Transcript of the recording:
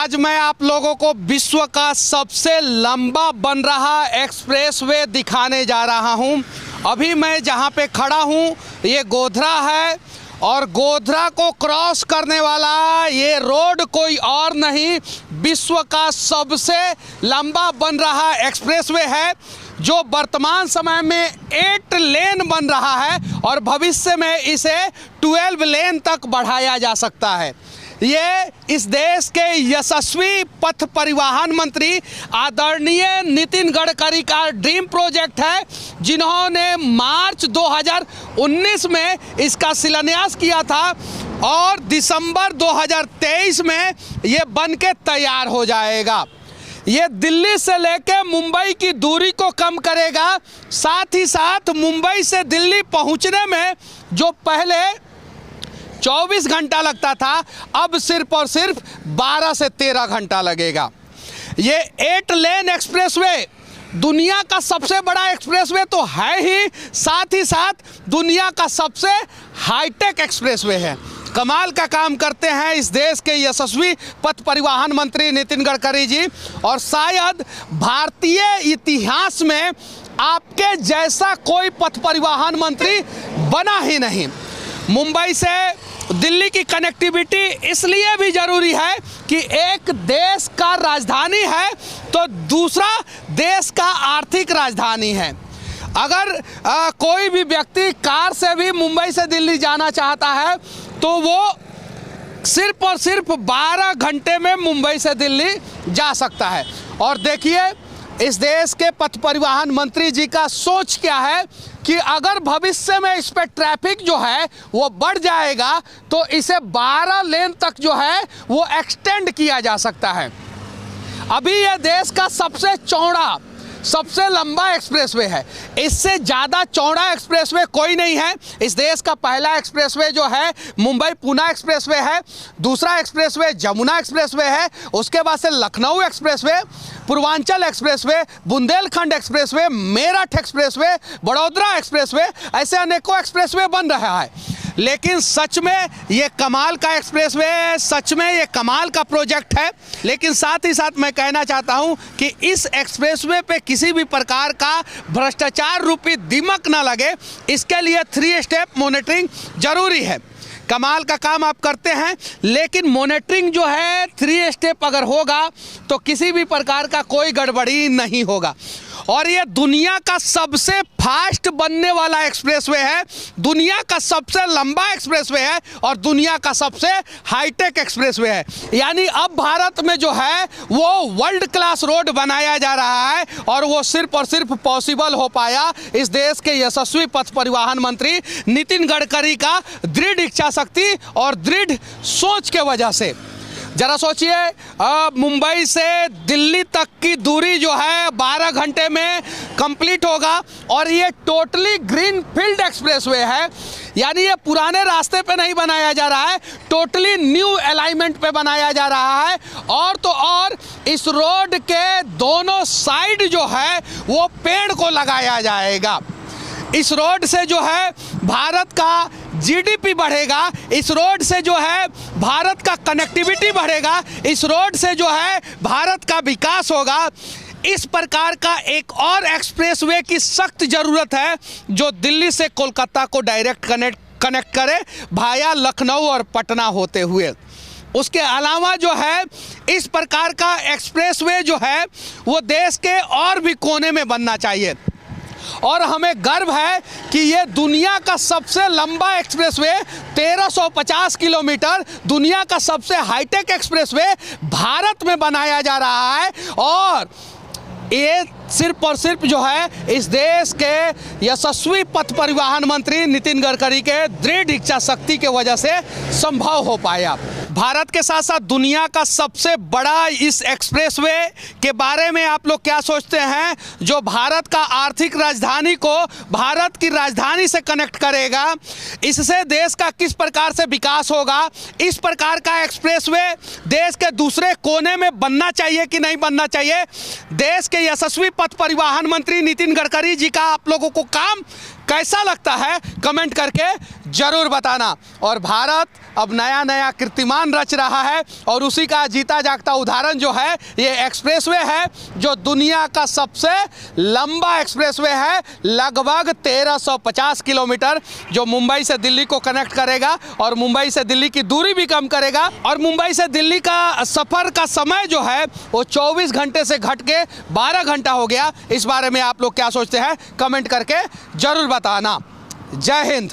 आज मैं आप लोगों को विश्व का सबसे लंबा बन रहा एक्सप्रेसवे दिखाने जा रहा हूं। अभी मैं जहां पे खड़ा हूं ये गोधरा है और गोधरा को क्रॉस करने वाला ये रोड कोई और नहीं, विश्व का सबसे लंबा बन रहा एक्सप्रेसवे है जो वर्तमान समय में 8 लेन बन रहा है और भविष्य में इसे 12 लेन तक बढ़ाया जा सकता है। ये इस देश के यशस्वी पथ परिवहन मंत्री आदरणीय नितिन गडकरी का ड्रीम प्रोजेक्ट है, जिन्होंने मार्च 2019 में इसका शिलान्यास किया था और दिसंबर 2023 में ये बन के तैयार हो जाएगा। ये दिल्ली से लेके मुंबई की दूरी को कम करेगा, साथ ही साथ मुंबई से दिल्ली पहुंचने में जो पहले 24 घंटा लगता था अब सिर्फ और सिर्फ 12 से 13 घंटा लगेगा। ये 8 लेन एक्सप्रेसवे दुनिया का सबसे बड़ा एक्सप्रेसवे तो है ही, साथ ही साथ दुनिया का सबसे हाईटेक एक्सप्रेसवे है। कमाल का काम करते हैं इस देश के यशस्वी पथ परिवहन मंत्री नितिन गडकरी जी, और शायद भारतीय इतिहास में आपके जैसा कोई पथ परिवहन मंत्री बना ही नहीं। मुंबई से दिल्ली की कनेक्टिविटी इसलिए भी ज़रूरी है कि एक देश का राजधानी है तो दूसरा देश का आर्थिक राजधानी है। अगर कोई भी व्यक्ति कार से भी मुंबई से दिल्ली जाना चाहता है तो वो सिर्फ और सिर्फ 12 घंटे में मुंबई से दिल्ली जा सकता है। और देखिए इस देश के पथ परिवहन मंत्री जी का सोच क्या है कि अगर भविष्य में इस पर ट्रैफिक जो है वो बढ़ जाएगा तो इसे 12 लेन तक जो है वो एक्सटेंड किया जा सकता है। अभी यह देश का सबसे चौड़ा सबसे लंबा एक्सप्रेसवे है, इससे ज़्यादा चौड़ा एक्सप्रेसवे कोई नहीं है। इस देश का पहला एक्सप्रेसवे जो है मुंबई पुणे एक्सप्रेसवे है, दूसरा एक्सप्रेसवे जमुना एक्सप्रेसवे है, उसके बाद से Lucknow expressway, Purvanchal expressway, Bundelkhand expressway, Meerut expressway, Baroda expressway, ऐसे अनेकों एक्सप्रेसवे बन रहा है। लेकिन सच में ये कमाल का एक्सप्रेसवे है, सच में ये कमाल का प्रोजेक्ट है। लेकिन साथ ही साथ मैं कहना चाहता हूं कि इस एक्सप्रेसवे पे किसी भी प्रकार का भ्रष्टाचार रूपी दिमक ना लगे, इसके लिए 3 स्टेप मॉनिटरिंग जरूरी है। कमाल का काम आप करते हैं, लेकिन मॉनिटरिंग जो है 3 स्टेप अगर होगा तो किसी भी प्रकार का कोई गड़बड़ी नहीं होगा। और ये दुनिया का सबसे फास्ट बनने वाला एक्सप्रेसवे है, दुनिया का सबसे लंबा एक्सप्रेसवे है और दुनिया का सबसे हाईटेक एक्सप्रेसवे है। यानी अब भारत में जो है वो वर्ल्ड क्लास रोड बनाया जा रहा है और वो सिर्फ और सिर्फ पॉसिबल हो पाया इस देश के यशस्वी पथ परिवहन मंत्री नितिन गडकरी का दृढ़ इच्छा शक्ति और दृढ़ सोच के वजह से। जरा सोचिए, मुंबई से दिल्ली तक की दूरी जो है 12 घंटे में कंप्लीट होगा और ये टोटली ग्रीन फील्ड एक्सप्रेसवे है। यानी ये पुराने रास्ते पे नहीं बनाया जा रहा है, टोटली न्यू अलाइनमेंट पे बनाया जा रहा है। और तो और इस रोड के दोनों साइड जो है वो पेड़ को लगाया जाएगा। इस रोड से जो है भारत का जीडीपी बढ़ेगा, इस रोड से जो है भारत का कनेक्टिविटी बढ़ेगा, इस रोड से जो है भारत का विकास होगा। इस प्रकार का एक और एक्सप्रेसवे की सख्त ज़रूरत है जो दिल्ली से कोलकाता को डायरेक्ट कनेक्ट करे भाया लखनऊ और पटना होते हुए। उसके अलावा जो है इस प्रकार का एक्सप्रेसवे जो है वो देश के और भी कोने में बनना चाहिए। और हमें गर्व है कि ये दुनिया का सबसे लंबा एक्सप्रेसवे 1350 किलोमीटर, दुनिया का सबसे हाईटेक एक्सप्रेसवे भारत में बनाया जा रहा है। और ये सिर्फ और सिर्फ जो है इस देश के यशस्वी पथ परिवहन मंत्री नितिन गडकरी के दृढ़ इच्छा शक्ति के वजह से संभव हो पाया। भारत के साथ साथ दुनिया का सबसे बड़ा इस एक्सप्रेसवे के बारे में आप लोग क्या सोचते हैं, जो भारत का आर्थिक राजधानी को भारत की राजधानी से कनेक्ट करेगा, इससे देश का किस प्रकार से विकास होगा। इस प्रकार का एक्सप्रेसवे देश के दूसरे कोने में बनना चाहिए कि नहीं बनना चाहिए, देश के यशस्वी पथ परिवहन मंत्री नितिन गडकरी जी का आप लोगों को काम कैसा लगता है कमेंट करके ज़रूर बताना। और भारत अब नया नया कीर्तिमान रच रहा है और उसी का जीता जागता उदाहरण जो है ये एक्सप्रेसवे है, जो दुनिया का सबसे लंबा एक्सप्रेसवे है, लगभग 1350 किलोमीटर, जो मुंबई से दिल्ली को कनेक्ट करेगा और मुंबई से दिल्ली की दूरी भी कम करेगा। और मुंबई से दिल्ली का सफ़र का समय जो है वो 24 घंटे से घट के 12 घंटा हो गया। इस बारे में आप लोग क्या सोचते हैं कमेंट करके ज़रूर बताना। जय हिंद।